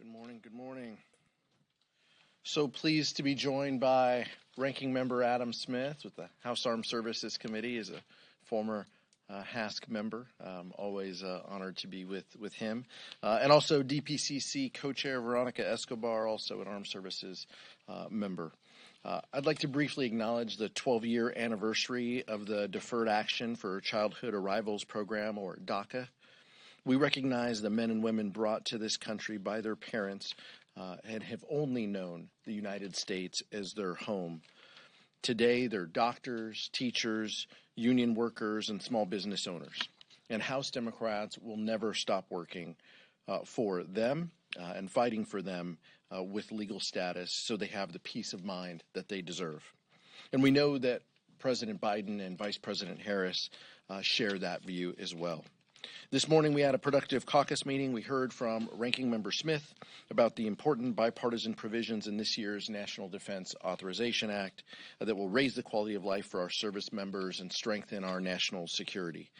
Good morning. Good morning. So pleased to be joined by Ranking Member Adam Smith with the House Armed Services Committee as a former HASC member. Always honored to be with him. And also DPCC Co-Chair Veronica Escobar, also an Armed Services member. I'd like to briefly acknowledge the 12-year anniversary of the Deferred Action for Childhood Arrivals Program, or DACA. We recognize the men and women brought to this country by their parents and have only known the United States as their home. Today, they're doctors, teachers, union workers, and small business owners. And House Democrats will never stop working for them and fighting for them with legal status so they have the peace of mind that they deserve. And we know that President Biden and Vice President Harris share that view as well. This morning we had a productive caucus meeting. We heard from Ranking Member Smith about the important bipartisan provisions in this year's National Defense Authorization Act that will raise the quality of life for our service members and strengthen our national security.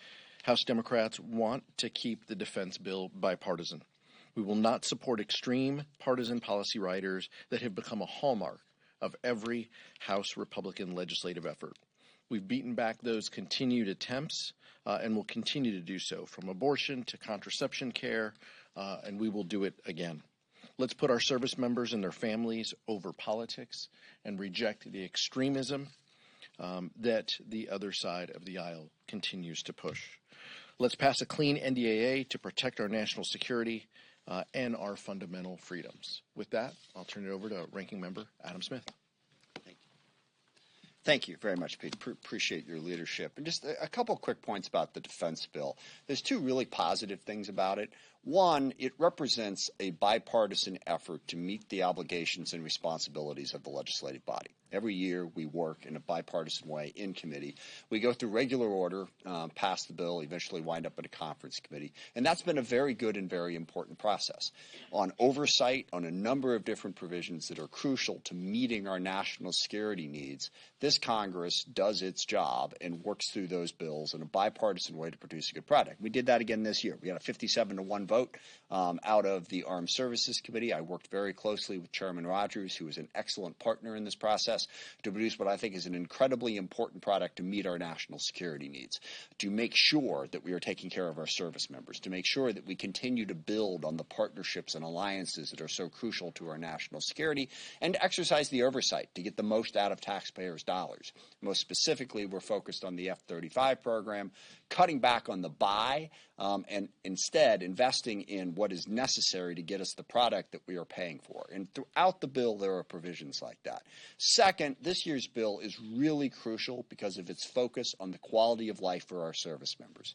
House Democrats want to keep the defense bill bipartisan. We will not support extreme partisan policy riders that have become a hallmark of every House Republican legislative effort. We've beaten back those continued attempts and will continue to do so, from abortion to contraception care, and we will do it again. Let's put our service members and their families over politics and reject the extremism that the other side of the aisle continues to push. Let's pass a clean NDAA to protect our national security and our fundamental freedoms. With that, I'll turn it over to Ranking Member Adam Smith. Thank you very much, Pete. Appreciate your leadership. And just a couple quick points about the defense bill. There's two really positive things about it. One, it represents a bipartisan effort to meet the obligations and responsibilities of the legislative body. Every year we work in a bipartisan way in committee. We go through regular order, pass the bill, eventually wind up at a conference committee. And that's been a very good and very important process. On oversight on a number of different provisions that are crucial to meeting our national security needs, this Congress does its job and works through those bills in a bipartisan way to produce a good product. We did that again this year. We had a 57-1 vote out of the Armed Services Committee. I worked very closely with Chairman Rogers, who was an excellent partner in this process, to produce what I think is an incredibly important product to meet our national security needs, to make sure that we are taking care of our service members, to make sure that we continue to build on the partnerships and alliances that are so crucial to our national security, and to exercise the oversight to get the most out of taxpayers' dollars. Most specifically, we're focused on the F-35 program, cutting back on the buy, and instead investing in what is necessary to get us the product that we are paying for. And throughout the bill, there are provisions like that. Second, this year's bill is really crucial because of its focus on the quality of life for our service members.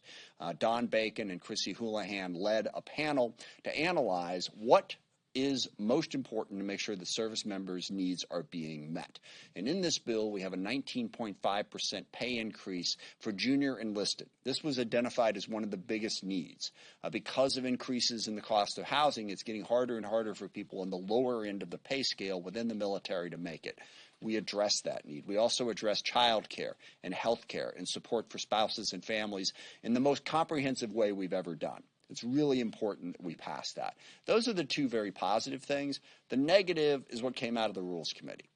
Don Bacon and Chrissy Houlihan led a panel to analyze what is most important to make sure that service members' needs are being met. And in this bill, we have a 19.5% pay increase for junior enlisted. This was identified as one of the biggest needs. Because of increases in the cost of housing, it's getting harder and harder for people on the lower end of the pay scale within the military to make it. We address that need. We also address child care and health care and support for spouses and families in the most comprehensive way we've ever done. It's really important that we pass that. Those are the two very positive things. The negative is what came out of the Rules Committee,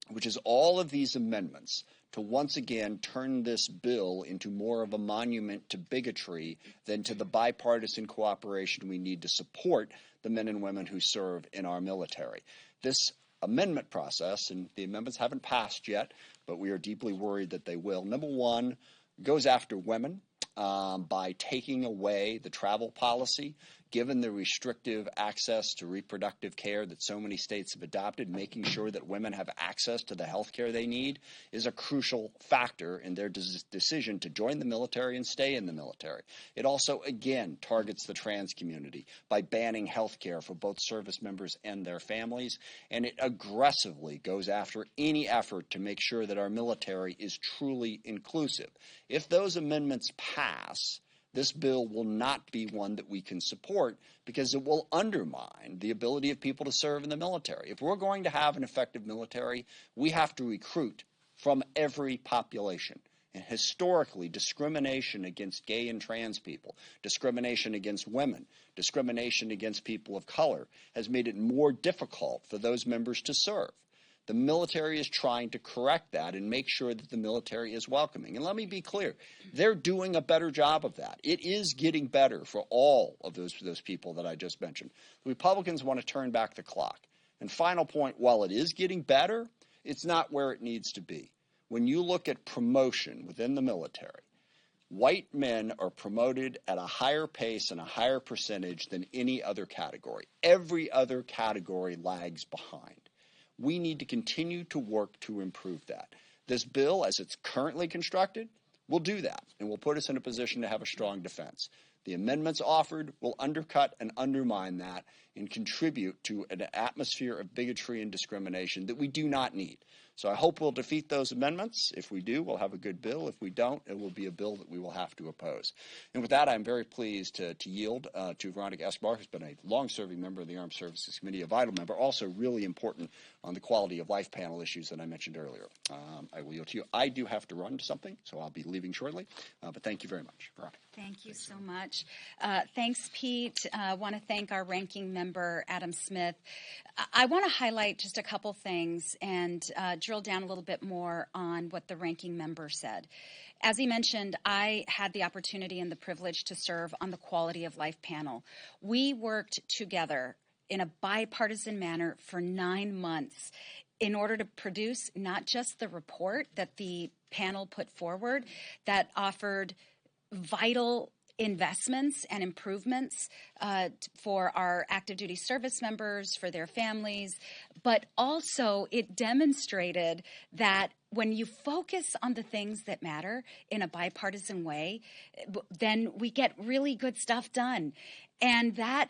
which is all of these amendments to once again turn this bill into more of a monument to bigotry than to the bipartisan cooperation we need to support the men and women who serve in our military. This amendment process, and the amendments haven't passed yet, but we are deeply worried that they will. Number one, goes after women. By taking away the travel policy, given the restrictive access to reproductive care that so many states have adopted, making sure that women have access to the health care they need is a crucial factor in their decision to join the military and stay in the military. It also, again, targets the trans community by banning health care for both service members and their families, and it aggressively goes after any effort to make sure that our military is truly inclusive. If those amendments pass, this bill will not be one that we can support because it will undermine the ability of people to serve in the military. If we're going to have an effective military, we have to recruit from every population. And historically, discrimination against gay and trans people, discrimination against women, discrimination against people of color has made it more difficult for those members to serve. The military is trying to correct that and make sure that the military is welcoming. And let me be clear, they're doing a better job of that. It is getting better for all of those people that I just mentioned. The Republicans want to turn back the clock. And final point, while it is getting better, it's not where it needs to be. When you look at promotion within the military, white men are promoted at a higher pace and a higher percentage than any other category. Every other category lags behind. We need to continue to work to improve that. This bill, as it's currently constructed, will do that and will put us in a position to have a strong defense. The amendments offered will undercut and undermine that and contribute to an atmosphere of bigotry and discrimination that we do not need. So I hope we'll defeat those amendments. If we do, we'll have a good bill. If we don't, it will be a bill that we will have to oppose. And with that, I'm very pleased to yield to Veronica Escobar, who's been a long-serving member of the Armed Services Committee, a vital member, also really important on the quality of life panel issues that I mentioned earlier. I will yield to you. I do have to run to something, so I'll be leaving shortly. But thank you very much, Veronica. Thank you so much. Thanks, Pete. I want to thank our ranking member, Adam Smith. I want to highlight just a couple things and drill down a little bit more on what the ranking member said. As he mentioned, I had the opportunity and the privilege to serve on the Quality of Life panel. We worked together in a bipartisan manner for 9 months in order to produce not just the report that the panel put forward that offered vital investments and improvements for our active duty service members, for their families, but also it demonstrated that when you focus on the things that matter in a bipartisan way, then we get really good stuff done. And that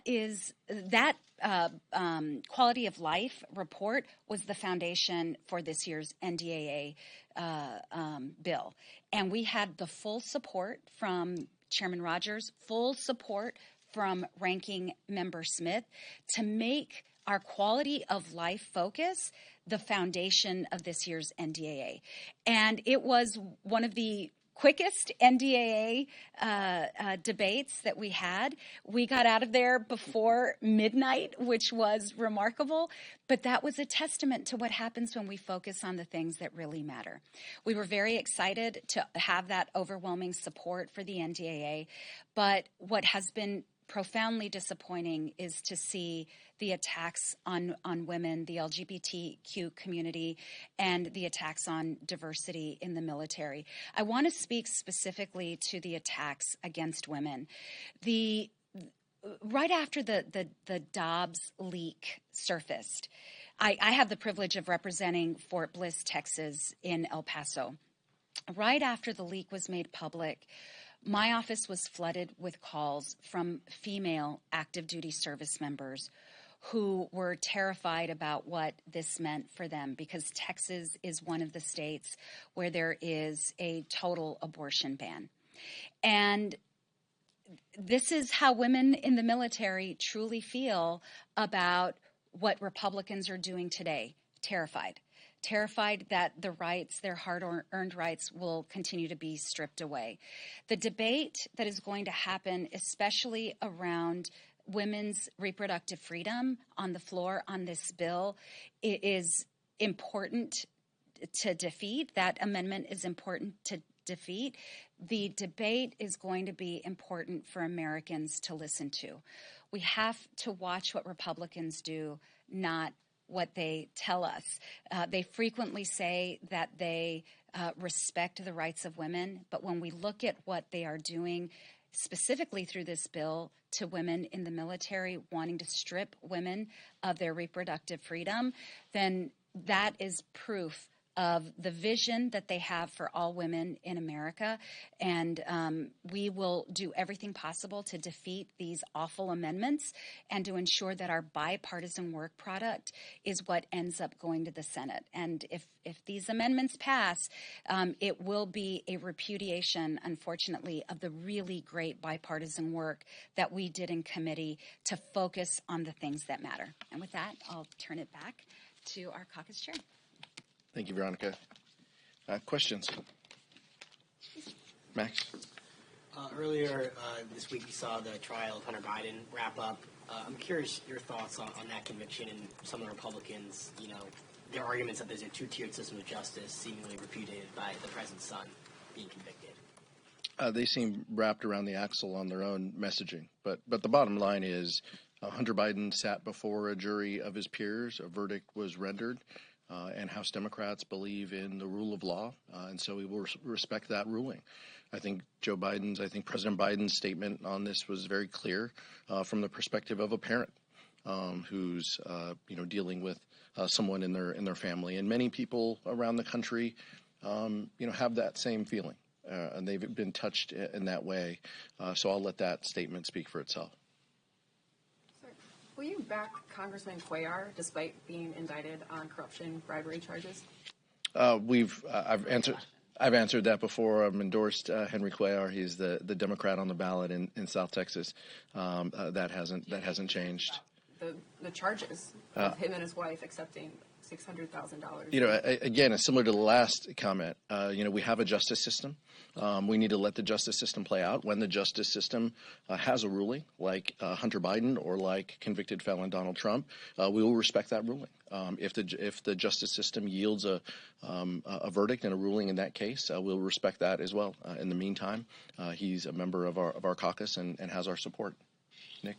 quality of life report was the foundation for this year's NDAA bill. And we had the full support from Chairman Rogers, full support from Ranking Member Smith to make our quality of life focus the foundation of this year's NDAA. And it was one of the quickest NDAA debates that we had. We got out of there before midnight, which was remarkable, but that was a testament to what happens when we focus on the things that really matter. We were very excited to have that overwhelming support for the NDAA, but what has been profoundly disappointing is to see the attacks on women, the LGBTQ community, and the attacks on diversity in the military. I want to speak specifically to the attacks against women. Right after the Dobbs leak surfaced, I have the privilege of representing Fort Bliss, Texas, in El Paso. Right after the leak was made public, my office was flooded with calls from female active duty service members who were terrified about what this meant for them, because Texas is one of the states where there is a total abortion ban. And this is how women in the military truly feel about what Republicans are doing today, terrified that the rights, their hard-earned rights, will continue to be stripped away. The debate that is going to happen, especially around women's reproductive freedom on the floor on this bill, is important to defeat. That amendment is important to defeat. The debate is going to be important for Americans to listen to. We have to watch what Republicans do, not what they tell us. They frequently say that they respect the rights of women, but when we look at what they are doing, specifically through this bill, to women in the military, wanting to strip women of their reproductive freedom, then that is proof of the vision that they have for all women in America. And we will do everything possible to defeat these awful amendments and to ensure that our bipartisan work product is what ends up going to the Senate. And if these amendments pass, it will be a repudiation, unfortunately, of the really great bipartisan work that we did in committee to focus on the things that matter. And with that, I'll turn it back to our caucus chair. Thank you, Veronica. Questions? Max? Earlier this week, we saw the trial of Hunter Biden wrap up. I'm curious your thoughts on that conviction and some of the Republicans, their arguments that there's a two-tiered system of justice seemingly repudiated by the president's son being convicted. They seem wrapped around the axle on their own messaging. But the bottom line is Hunter Biden sat before a jury of his peers. A verdict was rendered, and House Democrats believe in the rule of law, and so we will respect that ruling. I think President Biden's statement on this was very clear from the perspective of a parent who's dealing with someone in their family, and many people around the country have that same feeling, and they've been touched in that way. So I'll let that statement speak for itself. Sir, will you back Congressman Cuellar despite being indicted on corruption bribery charges? I've answered that before. I've endorsed Henry Cuellar. He's the Democrat on the ballot in South Texas. That hasn't changed. The charges of him and his wife accepting $600,000. Again, it's similar to the last comment. We have a justice system. We need to let the justice system play out. When the justice system has a ruling, like Hunter Biden or like convicted felon Donald Trump, we will respect that ruling. If the justice system yields a verdict and a ruling in that case, we'll respect that as well. In the meantime, he's a member of our caucus and has our support. Nick?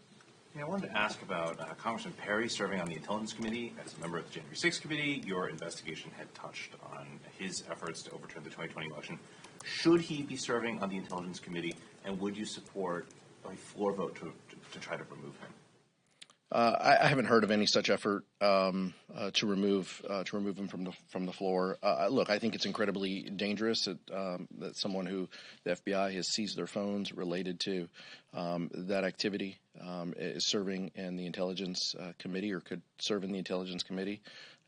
Yeah, I wanted to ask about Congressman Perry serving on the Intelligence Committee. As a member of the January 6th Committee, your investigation had touched on his efforts to overturn the 2020 election. Should he be serving on the Intelligence Committee, and would you support a floor vote to try to remove him? I haven't heard of any such effort to remove him from the floor. Look, I think it's incredibly dangerous that someone who the FBI has seized their phones related to that activity is serving in the Intelligence Committee or could serve in the Intelligence Committee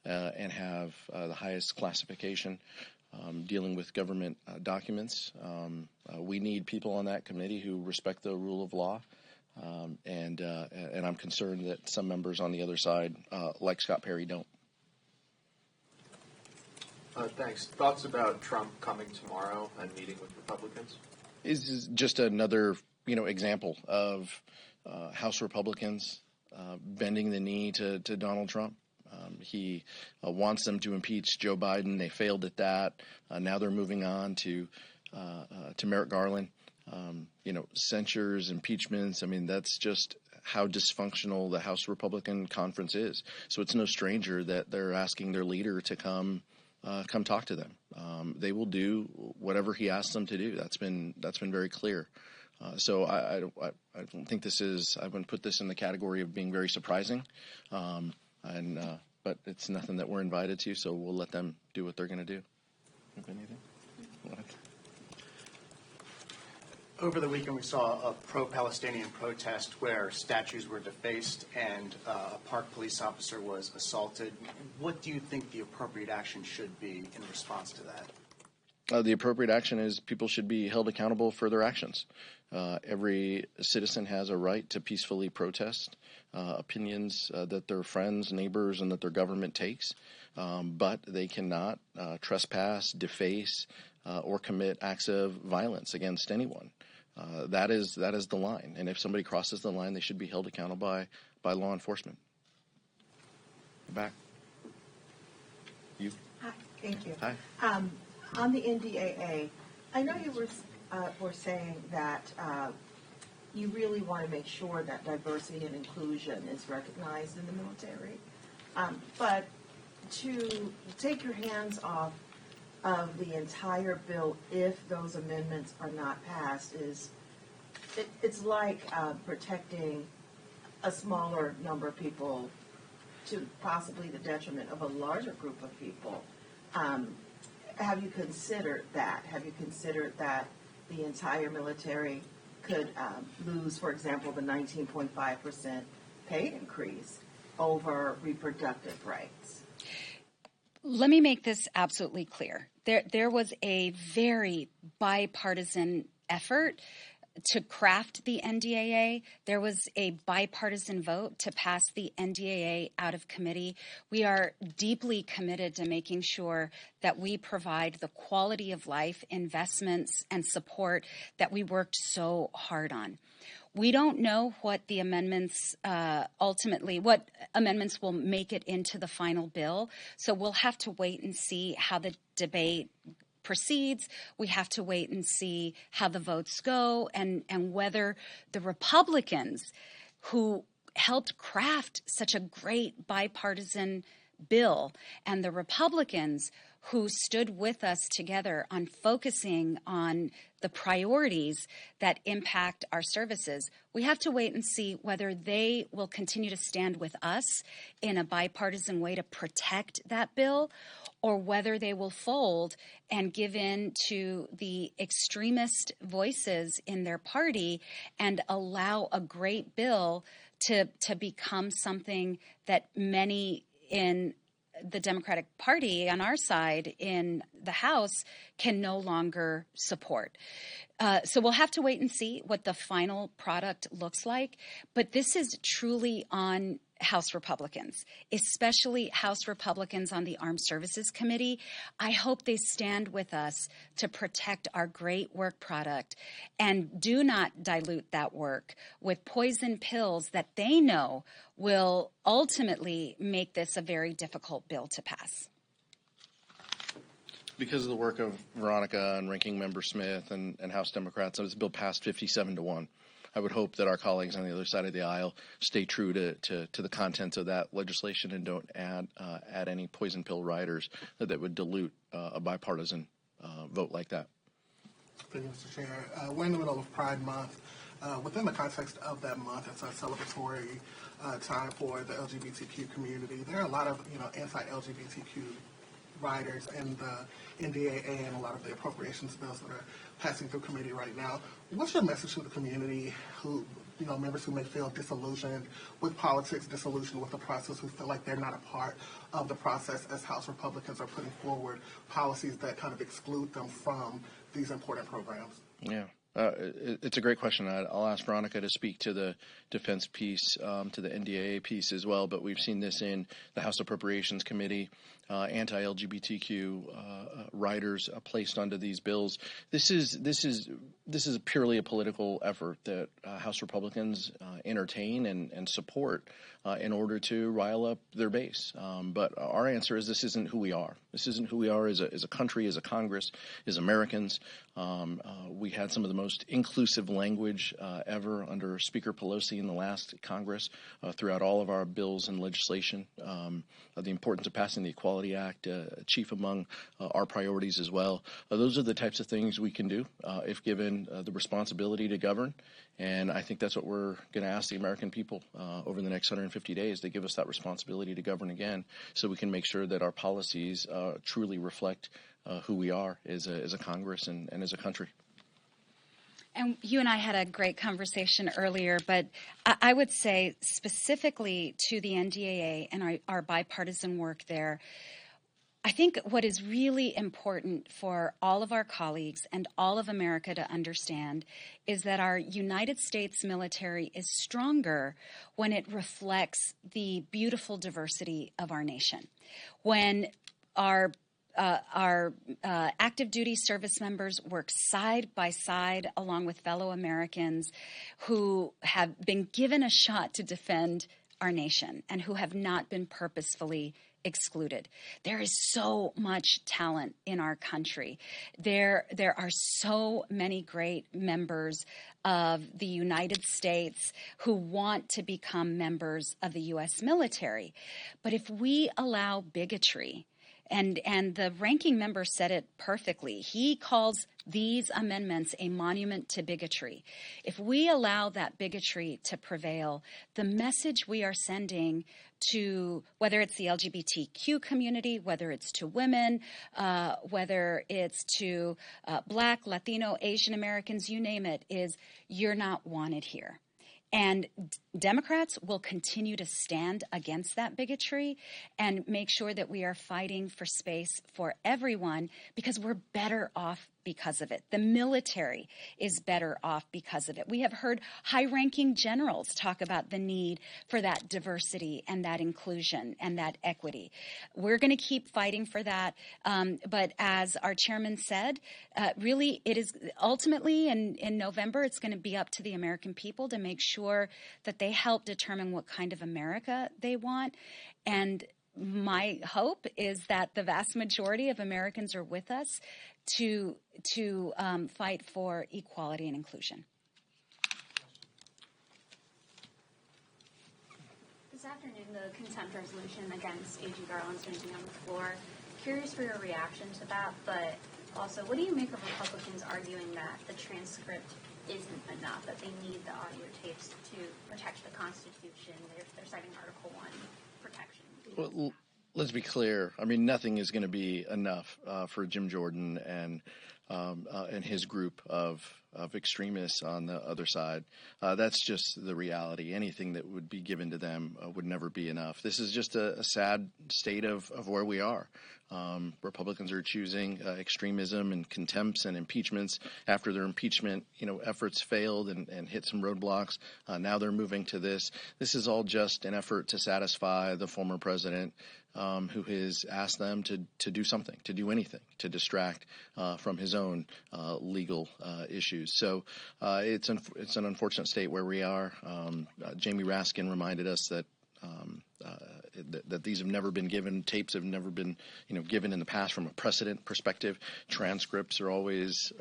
and have the highest classification dealing with government documents. We need people on that committee who respect the rule of law. And I'm concerned that some members on the other side, like Scott Perry, don't. Thanks. Thoughts about Trump coming tomorrow and meeting with Republicans? Is just another, example of House Republicans bending the knee to Donald Trump. He wants them to impeach Joe Biden. They failed at that. Now they're moving on to Merrick Garland. Censures, impeachments. I mean, that's just how dysfunctional the House Republican Conference is. So it's no stranger that they're asking their leader to come talk to them. They will do whatever he asks them to do. That's been very clear. So I don't think this is. I wouldn't put this in the category of being very surprising. But it's nothing that we're invited to. So we'll let them do what they're going to do. Have anything? What? Over the weekend, we saw a pro-Palestinian protest where statues were defaced and a park police officer was assaulted. What do you think the appropriate action should be in response to that? The appropriate action is people should be held accountable for their actions. Every citizen has a right to peacefully protest opinions that their friends, neighbors, and that their government takes, but they cannot trespass, deface, or commit acts of violence against anyone. That is the line, and if somebody crosses the line, they should be held accountable by law enforcement. Back. You. Hi. Thank you. Hi. On the NDAA, I know you were saying that you really want to make sure that diversity and inclusion is recognized in the military, but to take your hands off of the entire bill if those amendments are not passed it's like protecting a smaller number of people to possibly the detriment of a larger group of people. Have you considered that? Have you considered that the entire military could lose, for example, the 19.5% pay increase over reproductive rights? Let me make this absolutely clear. There was a very bipartisan effort to craft the NDAA. There was a bipartisan vote to pass the NDAA out of committee. We are deeply committed to making sure that we provide the quality of life investments and support that we worked so hard on. We don't know what the amendments what amendments will make it into the final bill. So we'll have to wait and see how the debate proceeds. We have to wait and see how the votes go and whether the Republicans who helped craft such a great bipartisan bill and the Republicans who stood with us together on focusing on the priorities that impact our services, we have to wait and see whether they will continue to stand with us in a bipartisan way to protect that bill, or whether they will fold and give in to the extremist voices in their party and allow a great bill to become something that many in the Democratic Party on our side in the House can no longer support. So we'll have to wait and see what the final product looks like. But this is truly on House Republicans, especially House Republicans on the Armed Services Committee. I hope they stand with us to protect our great work product and do not dilute that work with poison pills that they know will ultimately make this a very difficult bill to pass. Because of the work of Veronica and Ranking Member Smith and House Democrats, this bill passed 57-1. I would hope that our colleagues on the other side of the aisle stay true to the contents of that legislation and don't add any poison pill riders that would dilute a bipartisan vote like that. Thank you, Mr. Chair. We're in the middle of Pride Month. Within the context of that month, it's a celebratory time for the LGBTQ community. There are a lot of anti-LGBTQ riders in the NDAA and a lot of the appropriations bills that are passing through committee right now. What's your message to the community who, members who may feel disillusioned with politics, disillusioned with the process, who feel like they're not a part of the process as House Republicans are putting forward policies that kind of exclude them from these important programs? Yeah. It's a great question. I'll ask Veronica to speak to the defense piece, to the NDAA piece as well. But we've seen this in the House Appropriations Committee, anti-LGBTQ riders placed onto these bills. This is purely a political effort that House Republicans entertain and support in order to rile up their base. But our answer is this isn't who we are. This isn't who we are as a country, as a Congress, as Americans. We had some of the most inclusive language ever under Speaker Pelosi in the last Congress throughout all of our bills and legislation. The importance of passing the Equality Act, chief among our priorities as well. Those are the types of things we can do if given the responsibility to govern. And I think that's what we're going to ask the American people over the next 150 days. They give us that responsibility to govern again so we can make sure that our policies truly reflect who we are as a Congress and as a country. And you and I had a great conversation earlier, but I would say specifically to the NDAA and our bipartisan work there, I think what is really important for all of our colleagues and all of America to understand is that our United States military is stronger when it reflects the beautiful diversity of our nation. When our active duty service members work side by side along with fellow Americans who have been given a shot to defend our nation and who have not been purposefully excluded. There is so much talent in our country. There are so many great members of the United States who want to become members of the U.S. military. But if we allow bigotry, and the ranking member said it perfectly. He calls these amendments a monument to bigotry. If we allow that bigotry to prevail, the message we are sending to whether it's the LGBTQ community, whether it's to women, whether it's to Black, Latino, Asian Americans, you name it, is you're not wanted here. And Democrats will continue to stand against that bigotry and make sure that we are fighting for space for everyone, because we're better off because of it. The military is better off because of it. We have heard high-ranking generals talk about the need for that diversity and that inclusion and that equity. We're going to keep fighting for that. But as our chairman said, really it is ultimately in November, it's going to be up to the American people to make sure that they help determine what kind of America they want. And my hope is that the vast majority of Americans are with us to fight for equality and inclusion. This afternoon, the contempt resolution against A.G. Garland's going to be on the floor. Curious for your reaction to that, but also, what do you make of Republicans arguing that the transcript isn't enough, that they need the audio tapes to protect the Constitution? They're citing Article 1 protection. Well, let's be clear. I mean, nothing is going to be enough for Jim Jordan and his group of extremists on the other side. That's just the reality. Anything that would be given to them would never be enough. This is just a sad state of where we are. Republicans are choosing extremism and contempts and impeachments after their impeachment, efforts failed and hit some roadblocks. Now they're moving to this. This is all just an effort to satisfy the former president, who has asked them to do something, to do anything, to distract from his own legal issues. So it's an unfortunate state where we are. Jamie Raskin reminded us that that these have never been given. Tapes have never been, given in the past from a precedent perspective. Transcripts are always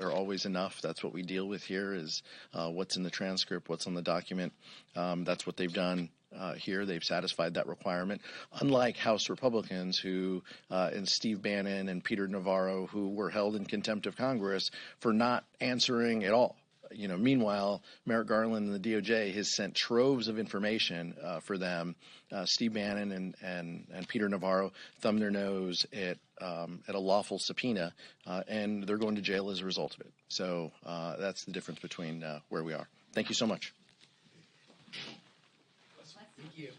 enough. That's what we deal with here is what's in the transcript, what's on the document. That's what they've done here. They've satisfied that requirement. Unlike House Republicans who, and Steve Bannon and Peter Navarro, who were held in contempt of Congress for not answering at all. Meanwhile, Merrick Garland and the DOJ has sent troves of information for them. Steve Bannon and Peter Navarro thumbed their nose at a lawful subpoena, and they're going to jail as a result of it. So that's the difference between where we are. Thank you so much. Thank you.